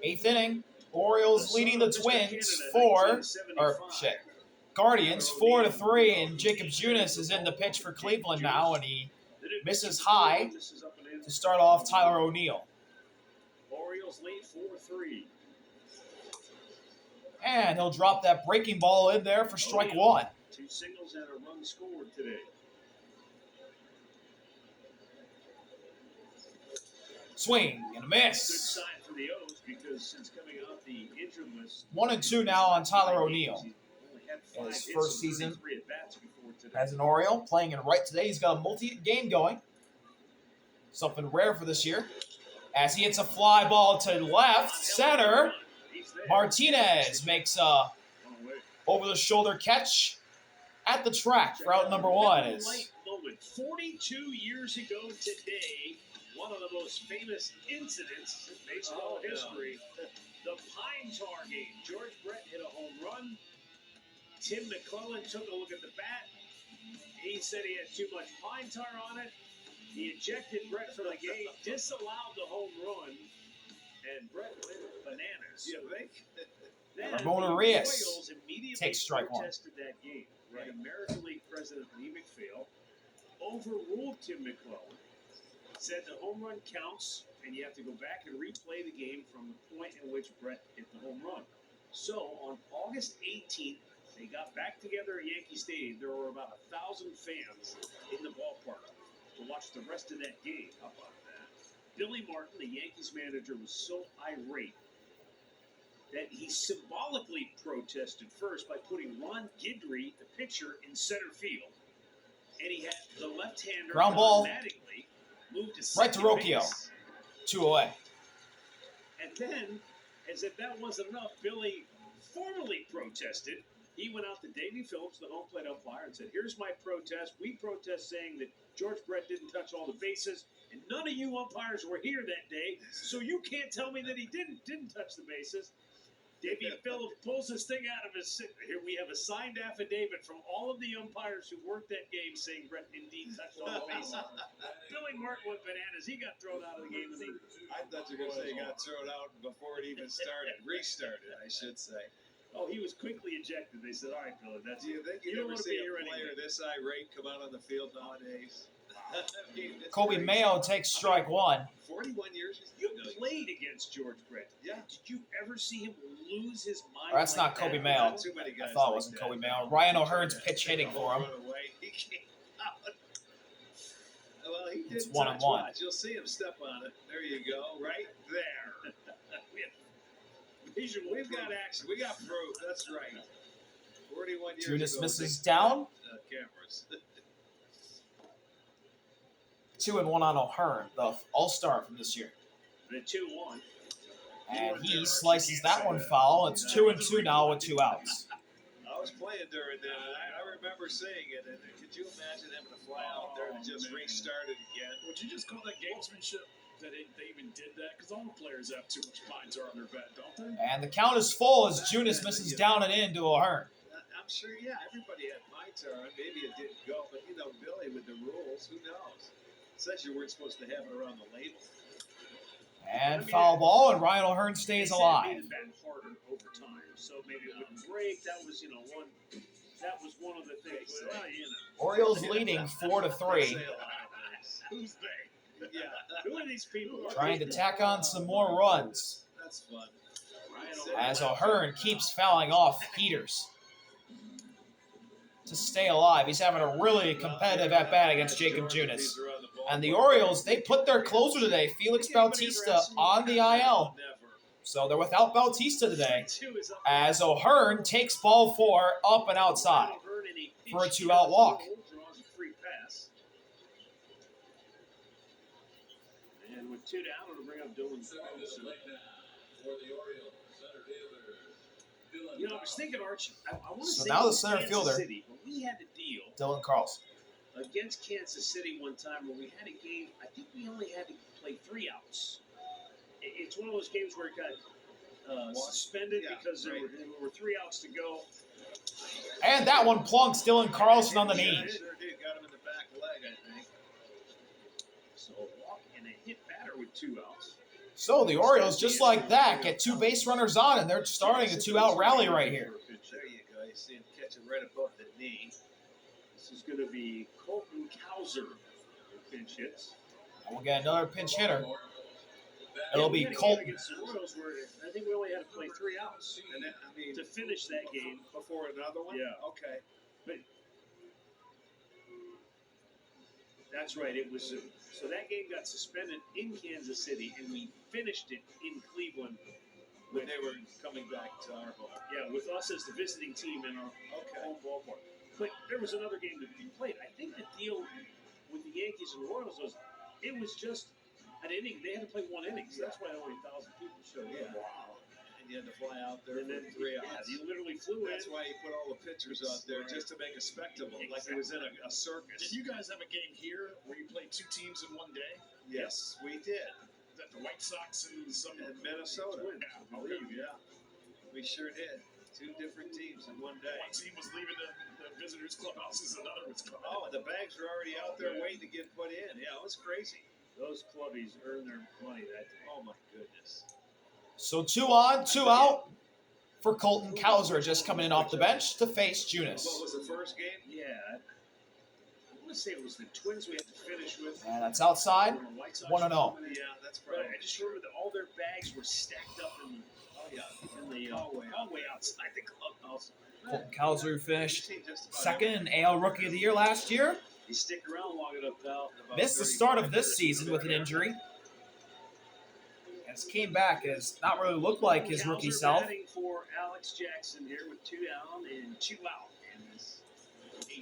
8th inning. Orioles leading the Twins Guardians 4-3, and Jacob Junis is in the pitch for Cleveland now, and he misses high to start off Tyler O'Neill. Orioles lead 4-3. And he'll drop that breaking ball in there for strike one. 2 singles and a run scored today. Swing and a miss. Good sign for the O's because since coming off the injured list, 1-2 now on Tyler O'Neill. In his first season as an Oriole, playing in right today. He's got a multi-game going. Something rare for this year. As he hits a fly ball to left center, Martinez makes a over-the-shoulder catch at the track for out number one. 42 years ago today, one of the most famous incidents in baseball history, the Pine Tar game. George Brett hit a home run. Tim McClellan took a look at the bat. He said he had too much pine tar on it. He ejected Brett from the game, disallowed the home run, and Brett went bananas. Ramon Urias takes strike one. That game. Right. American League President Lee McPhail overruled Tim McClellan, said the home run counts, and you have to go back and replay the game from the point in which Brett hit the home run. So on August 18th, they got back together at Yankee Stadium. There were about 1,000 fans in the ballpark to watch the rest of that game. How about that? Billy Martin, the Yankees manager, was so irate that he symbolically protested first by putting Ron Guidry, the pitcher, in center field. And he had the left-hander ground ball moved to right to Rocchio. 2 away. And then, as if that wasn't enough, Billy formally protested. He went out to Davey Phillips, the home plate umpire, and said, here's my protest. We protest saying that George Brett didn't touch all the bases, and none of you umpires were here that day, so you can't tell me that he didn't touch the bases. Davey Phillips pulls this thing out of his... Here we have a signed affidavit from all of the umpires who worked that game saying Brett indeed touched all the bases. Billy Martin went bananas. He got thrown out of the game. I thought you were going to say he got thrown out before it even started. Restarted, I should say. Oh, he was quickly ejected. They said, all right, Billy, that's it. Do you think you ever see a player this irate come out on the field nowadays? Kobe Mayo takes strike one. 41 years. You played against George Brett. Yeah. Did you ever see him lose his mind? Oh, that's not Kobe Mayo. I thought it wasn't Kobe Mayo. Ryan O'Hearn's pitch hitting for him. He came out. Well, he did. It's 1-1. You'll see him step on it. There you go. Right there. We've got action. We got proof. That's right. 41 years Junis ago. misses down. Cameras. 2-1 on O'Hearn, the all-star from this year. The 2-1. And he slices that one foul. It's 2-2 now with 2 outs. I was playing during that, and I remember seeing it. And could you imagine having to fly out there to just restart it again? Would you just call that gamesmanship? That they even did that? Because all the players have too much pine tar on their bat, don't they? And the count is full as Junis misses down and in to O'Hearn. I'm sure, yeah, everybody had pine tar on. Maybe it didn't go, but, Billy, with the rules, who knows? It says you weren't supposed to have it around the label. And foul ball, and Ryan O'Hearn stays alive. Made it back harder over time, so maybe it wouldn't break. That was, one. That was one of the things. Orioles leading 4-3. Who's they? Yeah. Who are these people? Trying to tack on some more runs. That's fun. As O'Hearn keeps fouling off heaters to stay alive. He's having a really competitive at-bat against Jacob Junis. And the Orioles, they put their closer today, Felix Bautista, on the IL. So they're without Bautista today. As O'Hearn takes ball 4 up and outside for a 2-out walk. And with 2 down, it'll bring up Dylan. I was thinking, Archie, I want to say now the center fielder, City, when we had a deal Dylan Carlson against Kansas City one time where we had a game, I think we only had to play 3 outs. It's one of those games where it got suspended because there were 3 outs to go. And that one plunks Dylan Carlson on the knee. Sure did. Got him in the back leg, I think. So a walk and a hit batter with 2 outs. So the Orioles, just like that, get 2 base runners on, and they're starting a 2-out rally right here. There you go. You see him catch it right above the knee. This is going to be Colton Cowser who pinch hits. And we'll get another pinch hitter. It'll be We had a game Colton. against the Royals where I think we only had to play 3 outs And then, I mean, to finish that game. before another one? Yeah. Okay. That's right. It was so that game got suspended in Kansas City, and we finished it in Cleveland. When they were coming back to our home. Yeah, with us as the visiting team in our home ballpark. But there was another game that we played. I think the deal with the Yankees and the Royals was it was just an inning. They had to play 1 inning, so that's why only 1,000 people showed up. Wow. And you had to fly out there And then for 3 hours. you literally flew in. That's why you put all the pitchers out there just to make a spectacle, like it was in a circus. Did you guys have a game here where you played 2 teams in one day? Yes, we did. Is that the White Sox and some In Minnesota. Twins, I believe, yeah. We sure did. 2 different teams in one day. One team was leaving the visitors' clubhouses, another was coming. Oh, and the bags were already out there waiting to get put in. Yeah, it was crazy. Those clubbies earned their money that day. Oh, my goodness. So 2 on, 2 out for Colton Cowser, just coming in off the bench to face Junis. What was the first game? Yeah. I want to say it was the Twins we had to finish with. And that's outside, When the White Sox 1-0. were Yeah, that's But probably. I just remember that all their bags were stacked up in the hallway outside the clubhouse. Colton Cowser finished Just about second in AL Rookie of the Year last year. You stick around long enough, pal. Missed the start of this season with an injury. Has came back, has not really looked like his rookie Cowser self. batting for Alex Jackson here with 2 down and 2 out. in this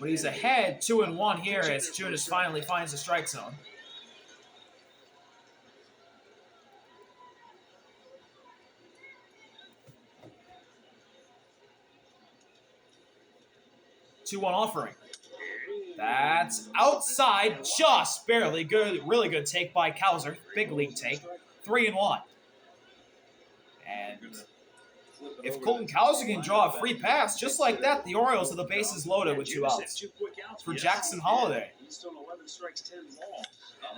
But he's ahead 2-1 here as Junis finally finds the strike zone. Two-one offering. That's outside, just barely. Good, really good take by Cowser. Big league take. 3-1. And if Colton Cowser can draw a free pass just like that, the Orioles have the bases loaded with 2 outs. For Jackson Holiday. He's thrown 11 strikes, 10 balls.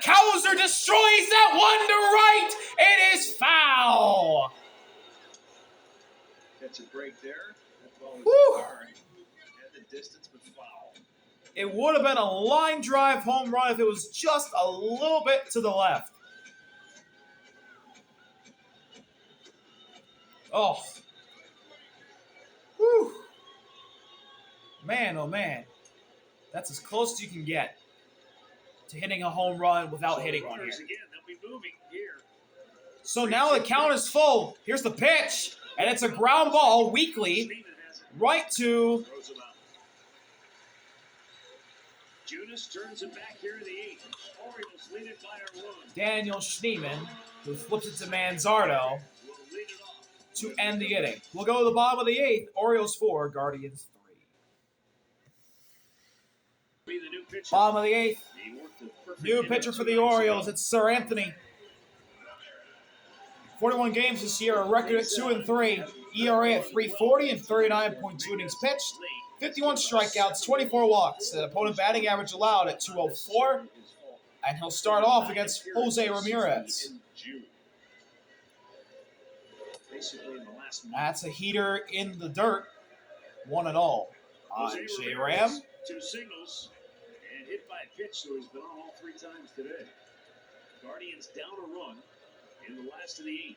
Cowser destroys that one to right. It is foul. Catch a break there. That ball was Woo. hard. Had the distance, but foul. It would have been a line drive home run if it was just a little bit to the left. Oh. Whew. Man, oh man. That's as close as you can get to hitting a home run without hitting one here. Again, they'll be moving here. So now the count is full. Here's the pitch. And it's a ground ball weakly right to Throws him out. Junis turns it back here in the 8th. Orioles lead it by a run. Daniel Schneeman, who flips it to Manzardo Will lead it off. to end the inning. We'll go to the bottom of the 8th. Orioles 4, Guardians 3. Be the new pitcher. Bottom of the 8th. He worked a perfect New inning pitcher for the 2 nights Orioles. ago. It's Sir Anthony. 41 games this year, a record at 2-3, ERA at 3.40 and 39.2 innings pitched, 51 strikeouts, 24 walks, an opponent batting average allowed at 204, and he'll start off against Jose Ramirez. In June. Basically in the last month. That's a heater in the dirt, 1-0 on Jose J. Ramirez, Ram. 2 singles and hit by a pitch, so he's been on all 3 times today. Guardians down a run in the last of the 8th.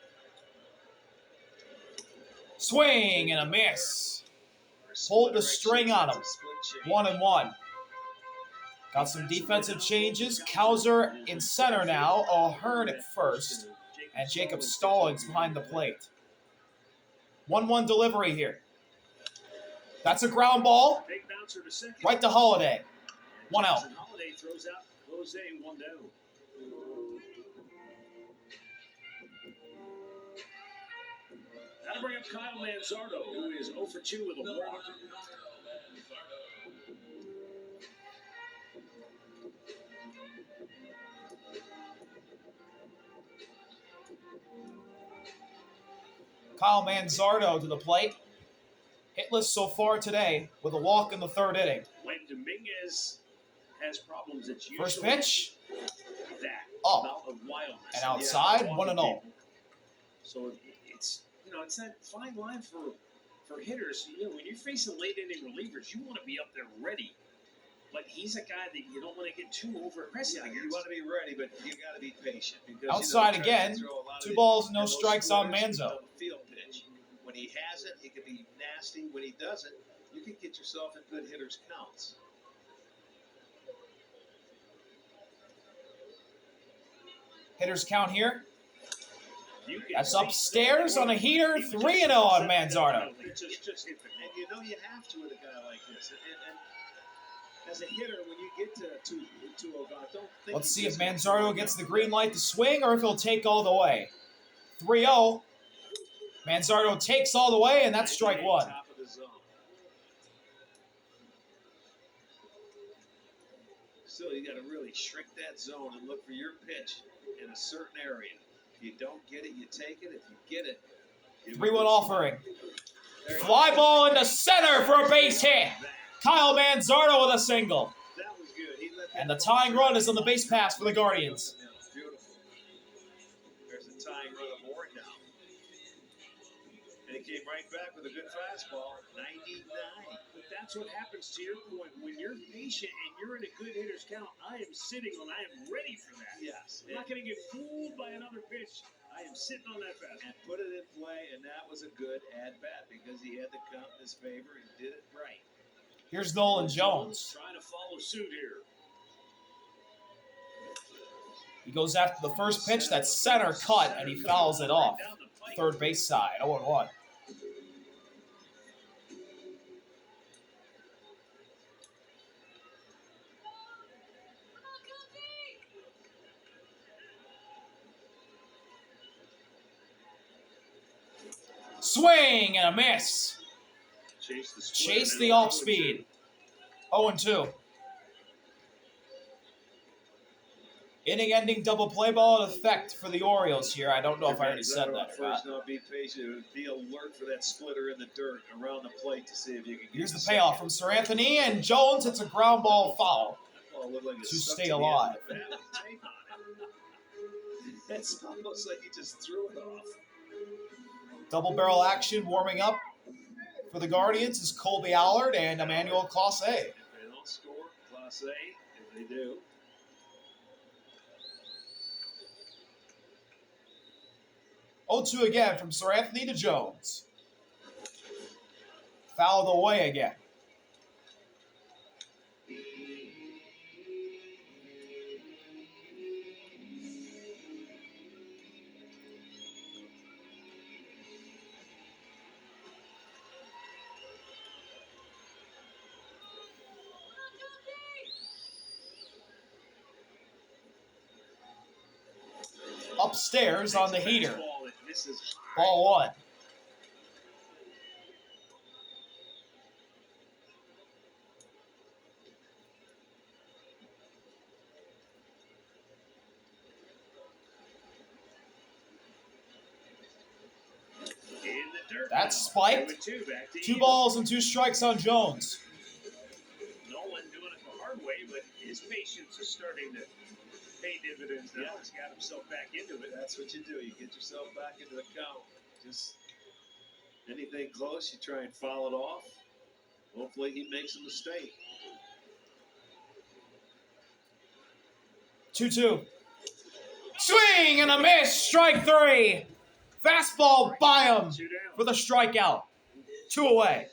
Swing and a miss. Pulled the string on him. 1-1. Got some defensive changes. Cowser in center now. O'Hearn at first. And Jacob Stallings behind the plate. 1-1 delivery here. That's a ground ball. Big bouncer to second. Right to Holiday. 1 out. Jackson Holiday throws out Jose 1 down. That'll bring up Kyle Manzardo, who is 0 for 2 with a walk. Kyle Manzardo to the plate. Hitless so far today with a walk in the 3rd inning. When Dominguez has problems, it's usually First pitch. that Up. amount of wildness. And outside, Yeah, 1-0. So it's it's that fine line for hitters. When you're facing late inning relievers, you want to be up there ready. But he's a guy that you don't want to get too over aggressive against. You want to be ready, but you got to be patient. Because, Outside again, 2 balls, no strikes on Manzo. Field pitch. When he has it, he can be nasty. When he doesn't, you can get yourself in good hitters' counts. Hitters count here. That's upstairs on a heater, 3-0 on Manzardo. Just hit the and you have to with a guy like this. And as a hitter, when you get to 2-0, don't think. Let's see if Manzardo gets the green light to swing or if he'll take all the way. 3-0. Manzardo takes all the way, and that's strike 1. Top of the zone. Still, you got to really shrink that zone and look for your pitch in a certain area. If you don't get it, you take it. If you get it, 3-1 offering. Fly ball into center for a base hit. Kyle Manzardo with a single. That was good. And the tying run is on the base pass for the Guardians. Beautiful. There's a tying run aboard now. And he came right back with a good fastball. 99. But that's what happens, to your point. When you're patient and you're in a good hitter's count, I am ready for that. Yes. I'm not going to get fooled by another pitch. I am sitting on that fastball. And put it in play, and that was a good at-bat because he had the count in his favor and did it right. Here's Nolan Jones. Trying to follow suit here. He goes after the first pitch, that's center cut, and he fouls it off. Third base side, 0-1. Swing and a miss. Chase the off speed. 0-2. Inning-ending double play ball in effect for the Orioles here. I don't know if I already said that or not. Not be patient. Be alert for that splitter in the dirt around the plate to see if you can get. Here's the payoff from Sir Anthony, and Jones hits a ground ball foul Like to stay alive. That's almost like he just threw it off. Double barrel action warming up for the Guardians is Colby Allard and Emmanuel Clase. If they don't score, Class A, if they do. Oh, 2 again from Sir Anthony to Jones. Fouled away again. Upstairs on the heater. Ball 1. That's spiked. 2 balls and 2 strikes on Jones. Nolan doing it the hard way, but his patience is starting to pay dividends now. He's got himself back into it. That's what you do. You get yourself back into the count. Just anything close, you try and foul it off. Hopefully he makes a mistake. 2-2. Swing and a miss. Strike 3. Fastball by him for the strikeout. 2 away.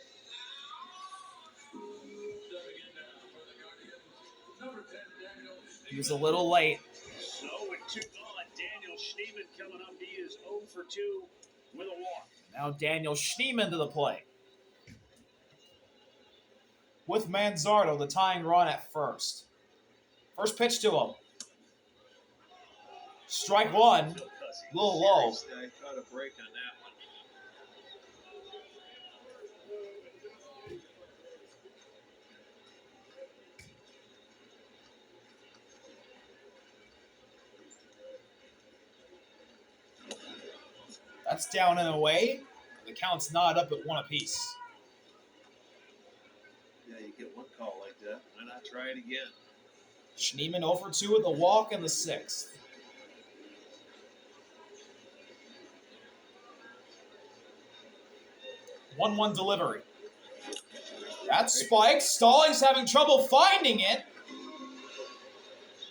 He was a little late. So with 2 gone, Daniel Schneemann coming up. He is 0 for 2 with a walk. Now Daniel Schneemann to the plate. With Manzardo, the tying run at first. First pitch to him. Strike 1. A little low. I caught a break on that one. That's down and away. The count's not up at 1 apiece. Yeah, you get one call like that. Why not try it again? Schneemann 0 for 2 with the walk in the 6th. 1-1 delivery. That spike. Stallings having trouble finding it.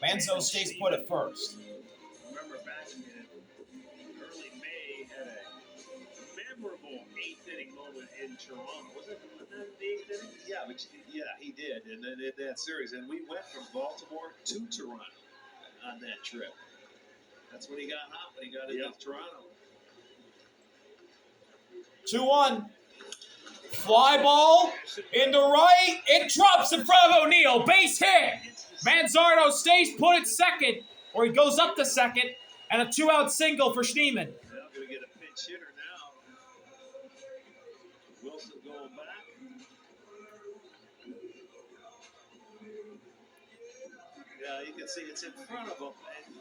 Manzo stays put at first. Remember back in early May, had a memorable 8th inning moment in Toronto. Was it the 8th inning? Yeah, he did. And then in that series, and we went from Baltimore to Toronto on that trip. That's when he got hot, when he got into Toronto. 2-1. Fly ball into right. It drops in front of O'Neill. Base hit. Manzardo stays put at second, or he goes up to second, and a 2-out single for Schneemann. Now going to get a pinch hitter now. Wilson going back. Yeah, you can see it's in front of him, and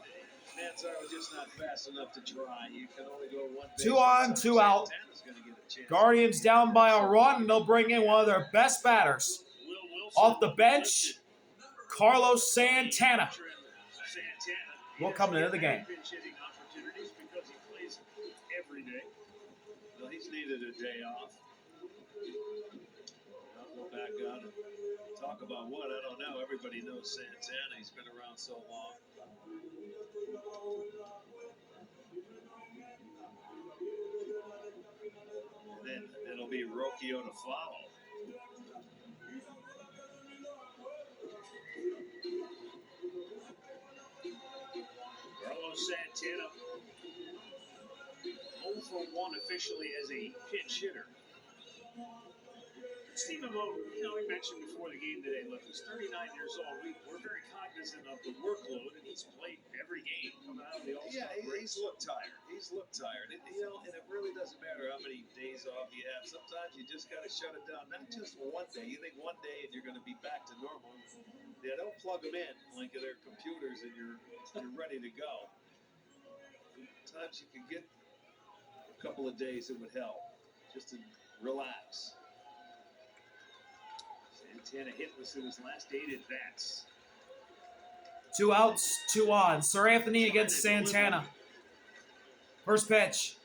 Manzardo just not fast enough to try. You can only go one base. 2 on, 2 out. Guardians down by a run, and they'll bring in one of their best batters. Off the bench, Carlos Santana will come into the game. Well, he's needed a day off. I'll go back on it. Talk about what? I don't know. Everybody knows Santana. He's been around so long. And then it'll be Rocchio to follow. Carlos Santana 0 for 1 officially as a pinch hitter. Stephen Lowe, we mentioned before the game today, look, he's 39 years old. We're very cognizant of the workload, and he's played every game coming out of the All-Star break. He's looked tired. And, and it really doesn't matter how many days off you have. Sometimes you just got to shut it down. Not just one day. You think one day and you're going to be back to normal. They don't plug them in like their computers and you're ready to go. Sometimes you can get a couple of days, it would help. Just to relax. Santana hitless in his last 8 at-bats. 2 outs, 2 on. Sir Anthony against Santana. First pitch.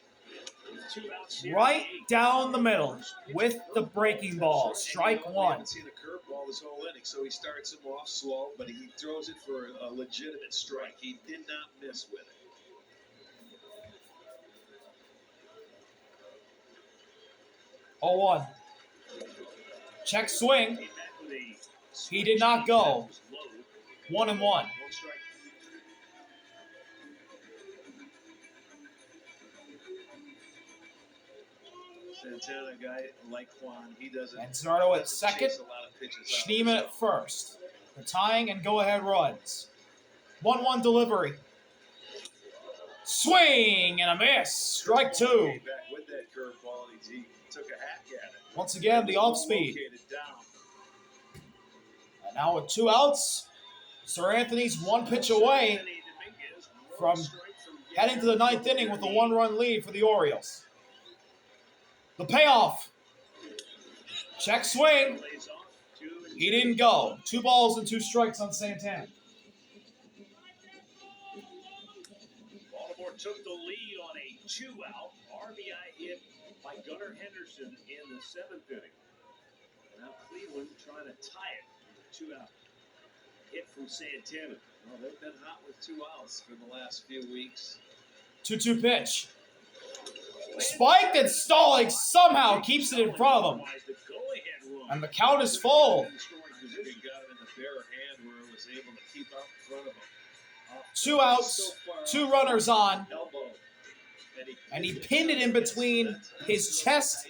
Right down the middle with the breaking ball. Strike 1. I haven't seen a curveball this whole inning, so he starts him off slow, but he throws it for a legitimate strike. He did not miss with it. Oh, 1. Check swing. He did not go. 1-1. Santana guy like Juan, he doesn't. Manzardo at second. Schneemann at first. The tying and go-ahead runs. 1-1 delivery. Swing and a miss. Strike 2. Back with that curveball, he took a hack at it. Once again, the off-speed. And now with 2 outs, Sir Anthony's 1 pitch away from heading to the 9th inning with a 1-run lead for the Orioles. The payoff. Check swing. He didn't go. 2 balls and 2 strikes on Santana. Baltimore took the lead on a 2-out RBI hit by Gunnar Henderson in the 7th inning. Now Cleveland trying to tie it. 2-out hit from Santana. Well, they've been hot with 2 outs for the last few weeks. 2-2 pitch. Spiked and Stallings somehow keeps it in front of him. And the count is full. He got it in the bare hand where it was able to keep out in front of him. 2 outs, 2 runners on. And he pinned it in between his chest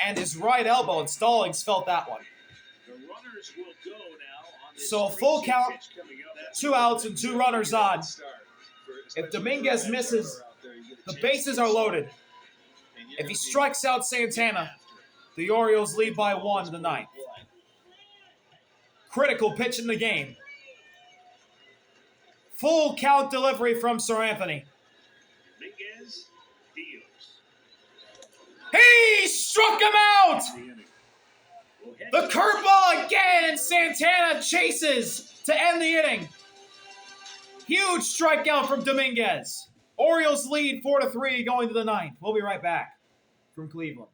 and his right elbow, and Stallings felt that one. So a full count, 2 outs and 2 runners on. If Dominguez misses, the bases are loaded. If he strikes out Santana, the Orioles lead by 1 in the 9th. Critical pitch in the game. Full count delivery from Sir Anthony. He struck him out! The curveball again, and Santana chases to end the inning. Huge strikeout from Dominguez. Orioles lead 4-3 going to the 9th. We'll be right back from Cleveland.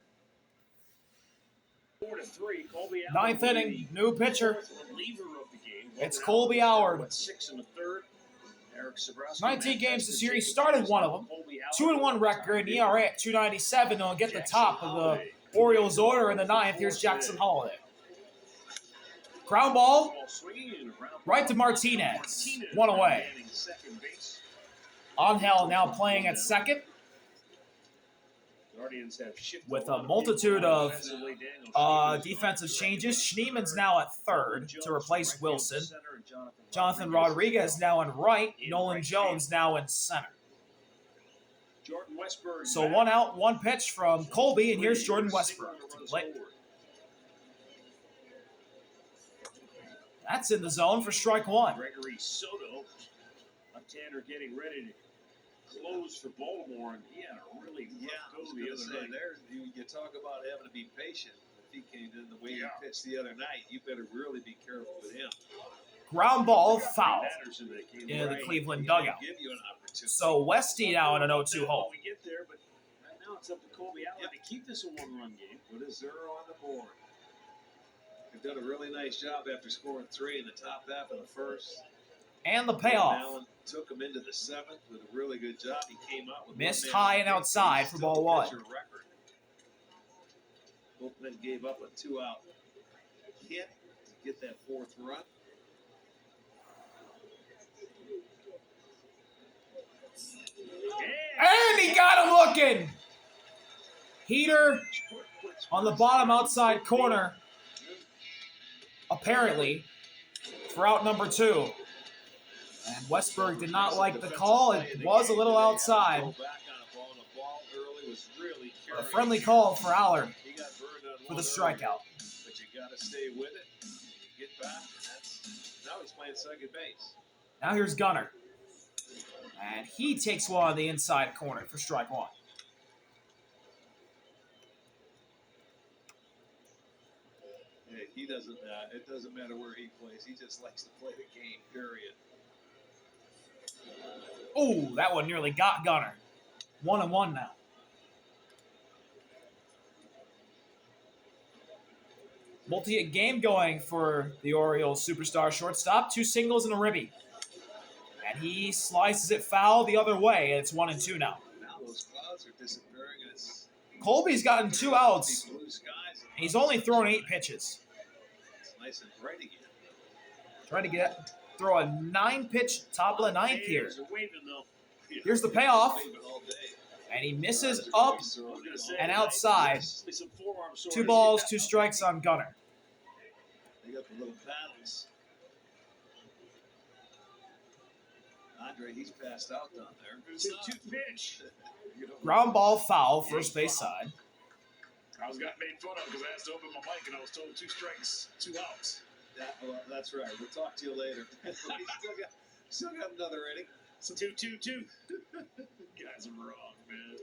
4-3. Colby Allen Ninth will be inning, new pitcher. fourth reliever of the game. It's Logan Colby Allen Howard. went 6 1/3. Eric Sabrowski, 19 Matt games Fester, this year. He Jacob started one of Anderson, them. Colby Allen, 2-1 record, and ERA at 2.97. He'll get the top of the Orioles order in the ninth. Here's Jackson Holiday. Ground ball right to Martinez. One away. Angel now playing at second with a multitude of defensive changes. Schneeman's now at third to replace Wilson. Jonathan Rodriguez now in right. Nolan Jones now in center. So 1 out, 1 pitch from Colby, and here's Jordan Westburg to the plate. That's in the zone for strike 1. Gregory Soto, left-hander, getting ready to close for Baltimore, and he had a really rough go the other night. You talk about having to be patient. If he came in the way he pitched the other night, you better really be careful with him. Ground ball foul in the Cleveland dugout. Give you an opportunity. So Westy now in an 0-2 hole. We get there, but right now it's up to Colby Allen to keep this a one-run game. Put a 0 on the board. They've done a really nice job after scoring 3 in the top half of the first. And the payoff. Allen took him into the 7th with a really good job. He came out with missed high and outside for ball 1. Both men gave up a 2-out hit to get that 4th run. And he got him looking. Heater on the bottom outside corner, apparently, for out number 2. And Westburg did not like the call. It was a little outside. A friendly call for Allard for the strikeout. But you got to stay with it. Get back. Now he's playing second base. Now here's Gunnar. And he takes one on the inside corner for strike 1. Hey, he doesn't. It doesn't matter where he plays. He just likes to play the game. Period. Oh, that one nearly got Gunnar. 1-1 now. Multi-hit game going for the Orioles superstar shortstop. 2 singles and a ribby. And he slices it foul the other way, and it's 1-2 now. Now those clouds are disappearing. It's Colby's gotten 2 outs. blue skies. And he's only thrown 8 pitches. It's nice and bright again. Trying to throw a 9-pitch top of the 9th here. Here's the payoff. And he misses up and outside. 2 balls, 2 strikes on Gunnar. They got the little paddles. Andre, he's passed out down there. 2-2 pitch. Ground ball foul, first base side. I was got made fun of because I asked to open my mic and I was told 2 strikes, 2 outs. That's right. We'll talk to you later. We still got another inning. So 2-2-2. Guys are wrong, man.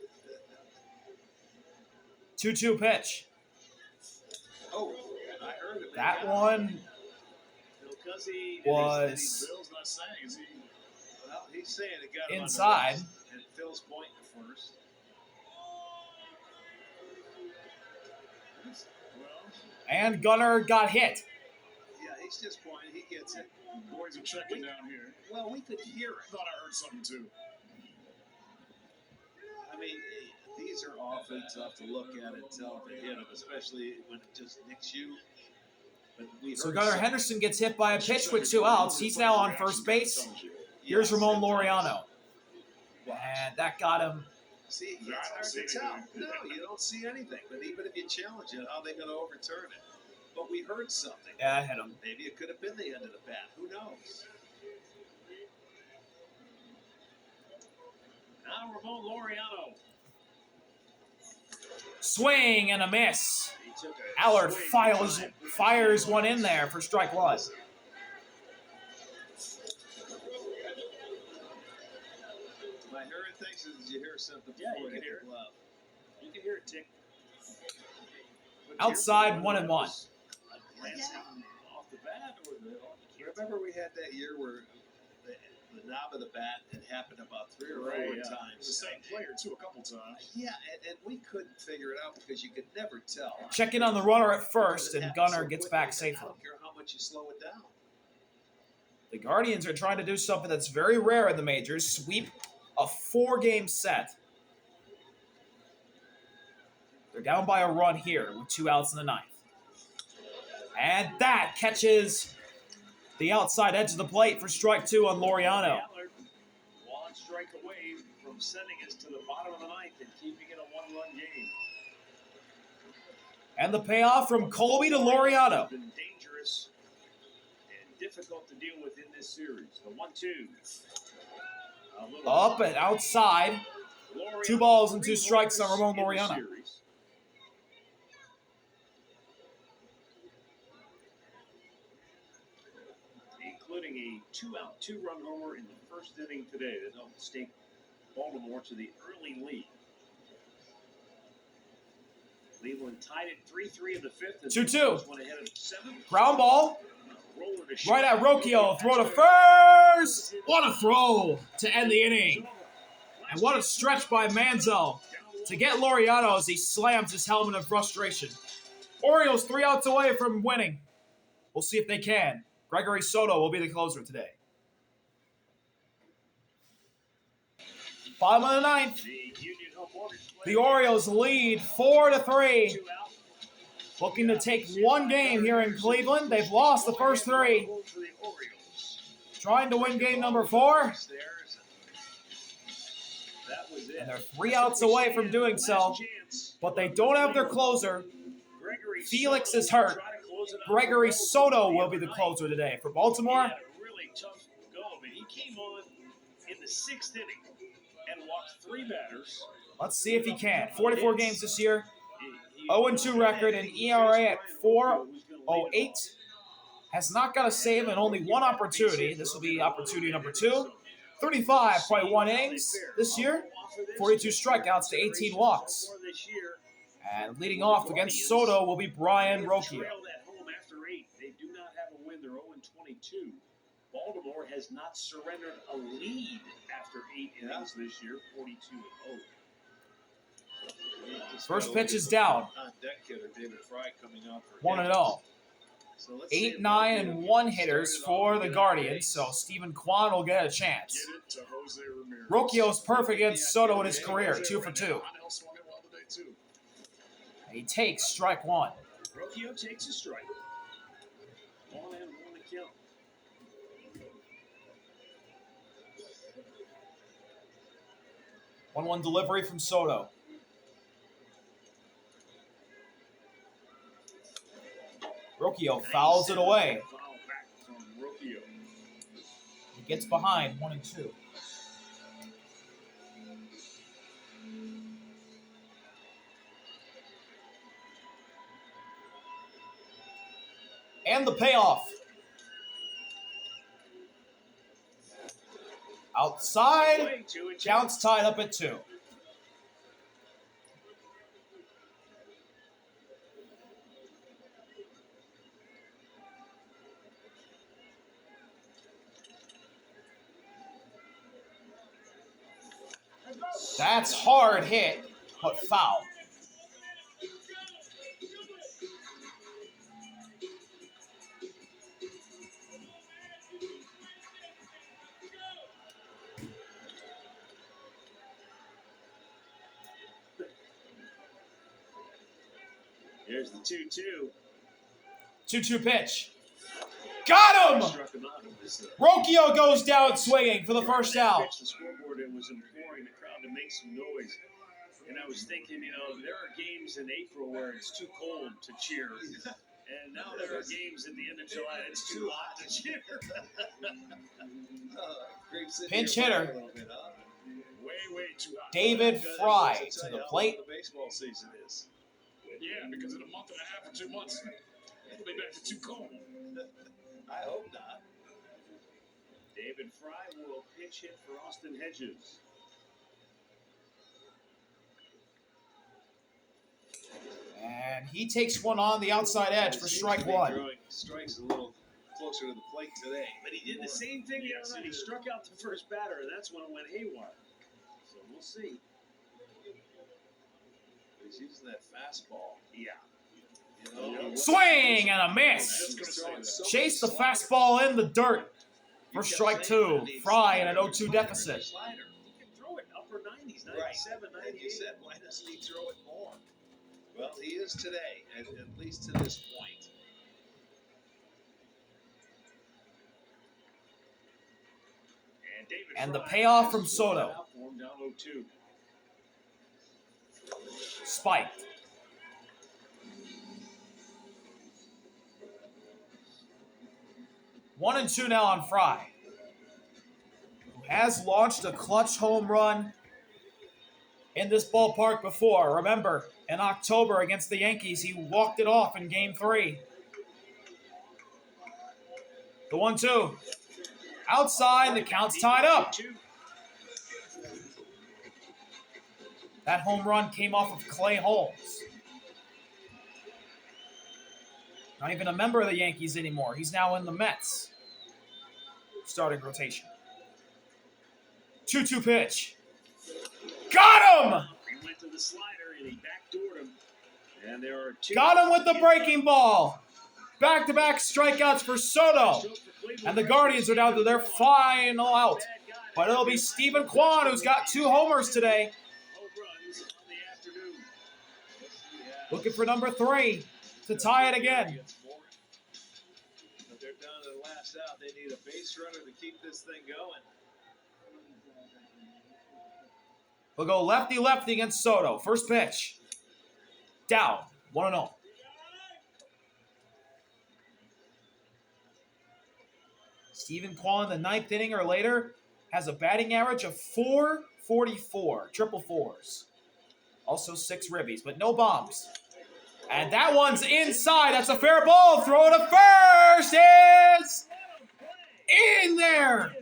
2-2 pitch. Oh, I heard it. That one was Bill's not saying, is he? Well, he's saying it got him inside. On the wrist, and Phil's pointing to first. Well, And Gunnar got hit. Yeah, he's just pointing. He gets it. boys are checking down here. Well, we could hear it. Thought I heard something too. I mean, these are awfully tough to look at and tell if they hit him, especially when it just nicks you. But So Gunnar Henderson gets hit by a pitch with 2 outs. He's now on first base. Here's Ramon Laureano. And that got him. See, it's hard to tell. No, you don't see anything. But even if you challenge it, how are they going to overturn it? But we heard something. Yeah, hit him. Maybe it could have been the end of the bat. Who knows? Now Ramon Laureano. Swing and a miss. He took a Allard swing. fires one in there for strike 1. My hearing thinks that you hear something Yeah, before you you can hear hit the glove. You can hear it tick. Outside 1-1. Glancing off the bat or the Remember we had that year where the the knob of the bat. It happened about 3 or 4 It's times. the same player, too, a couple times. Yeah, and we couldn't figure it out because you could never tell. Check in on the runner at first, Because it and happened Gunnar so gets quickly back that safely. I don't care how much you slow it down. The Guardians are trying to do something that's very rare in the majors, sweep a 4-game set. They're down by a run here with 2 outs in the 9th. And that catches the outside edge of the plate for strike 2 on Laureano. One strike away from sending us to the bottom of the 9th and keeping it a 1-run game. And the payoff from Colby to Laureano. It's been dangerous and difficult to deal with in this series. The 1-2. Up and outside. 2 balls and 2 strikes on Ramon Urias. Including a 2-out, 2-run homer in the first inning today that helped stake Baltimore to the early lead. Cleveland tied it 3-3 in the 5th. 2-2. Went ahead of 7th. Ground ball. Roller to Right at short. Rocchio. Throw to first. What a throw to end the inning. And what a stretch by Manzo to get Laureano as he slams his helmet in frustration. Orioles 3 outs away from winning. We'll see if they can. Gregory Soto will be the closer today. Bottom of the 9th. The Orioles lead 4-3. Looking to take 1 game here in Cleveland. They've lost the first 3. Trying to win game number 4. And they're 3 outs away from doing so. But they don't have their closer. Felix is hurt. Gregory Soto will be the closer today for Baltimore. He had a really tough go. I mean, he came on in the 6th inning and walked 3 batters. Let's see if he can. 44 games this year. 0-2 record and ERA at 4.08. Has not got a save and only 1 opportunity. This will be opportunity number 2. 35.1 innings this year. 42 strikeouts to 18 walks. And leading off against Soto will be Brian Rocchio. They do not have a win. They're 0-22. Baltimore has not surrendered a lead after 8 innings this year, 42-0. First pitch is down. 1-0. 8, 9, and 1 hitters for the Guardians, so Stephen Kwan will get a chance. Rocchio's perfect against Soto in his career, 2 for 2. He takes strike 1. Rocchio takes a strike. 1-1 to count. One delivery from Soto. Rocchio fouls it away. Foul back from Rocchio. He gets behind 1-2. And the payoff. Outside. Counts tied up at 2. That's hard hit, but foul. Here's the 2-2. 2-2 pitch. Got him! Struck him out. It was, Rocchio goes down swinging for the first out. The scoreboard and was imploring the crowd to make some noise. And I was thinking, there are games in April where it's too cold to cheer. And now there are games at the end of July it's too hot to cheer. Pinch hitter. Way too hot. David Fry to the plate. The baseball season is. Yeah, because in a month and a half or 2 months, it'll be back to too cold. I hope not. David Fry will pinch hit for Austin Hedges. And he takes one on the outside edge for strike 1. Strikes a little closer to the plate today. But he did the same thing the other night. He struck out the first batter, and that's when it went haywire. So we'll see. He's using that fastball. Yeah. Swing and a miss. Chase the fastball in the dirt for strike two. Fry in an 0-2 deficit. He can throw it upper 90s, 97, Right. 98. And you said, why doesn't he throw it more? Well, he is today, at least to this point. And the payoff from Soto. Down 0-2. Spiked. One and two now on Fry, who has launched a clutch home run in this ballpark before. Remember, in October against the Yankees, he walked it off in Game 3. The 1-2. Outside, the count's tied up. That home run came off of Clay Holmes. Not even a member of the Yankees anymore. He's now in the Mets starting rotation. 2-2 pitch. Got him! He went to the slider and he backdoored him. And there are two. Got him with the breaking ball. Back-to-back strikeouts for Soto. And the Guardians are down to their final out. But it'll be Stephen Kwan who's got 2 homers today. Looking for number 3 to tie it again. But they're down to the last out. They need a base runner to keep this thing going. We'll go lefty-lefty against Soto. First pitch. Down. 1-0. Stephen Kwan, the 9th inning or later, has a batting average of .444. Triple fours. Also 6 ribbies, but no bombs. And that one's inside. That's a fair ball. Throw to first. It's in there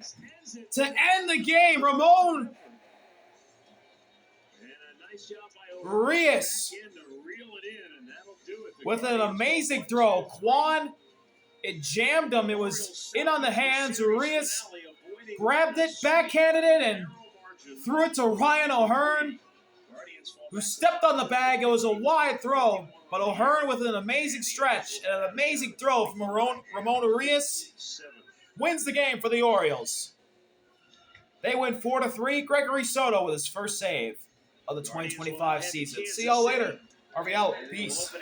to end the game. Ramon Urias with an amazing throw. Kwan, it jammed him. It was in on the hands. Urias grabbed it, backhanded it, and threw it to Ryan O'Hearn, who stepped on the bag. It was a wide throw, but O'Hearn with an amazing stretch and an amazing throw from Ramon Urias wins the game for the Orioles. They win 4-3. Gregory Soto with his first save of the 2025 season. See y'all later. RV out. Peace.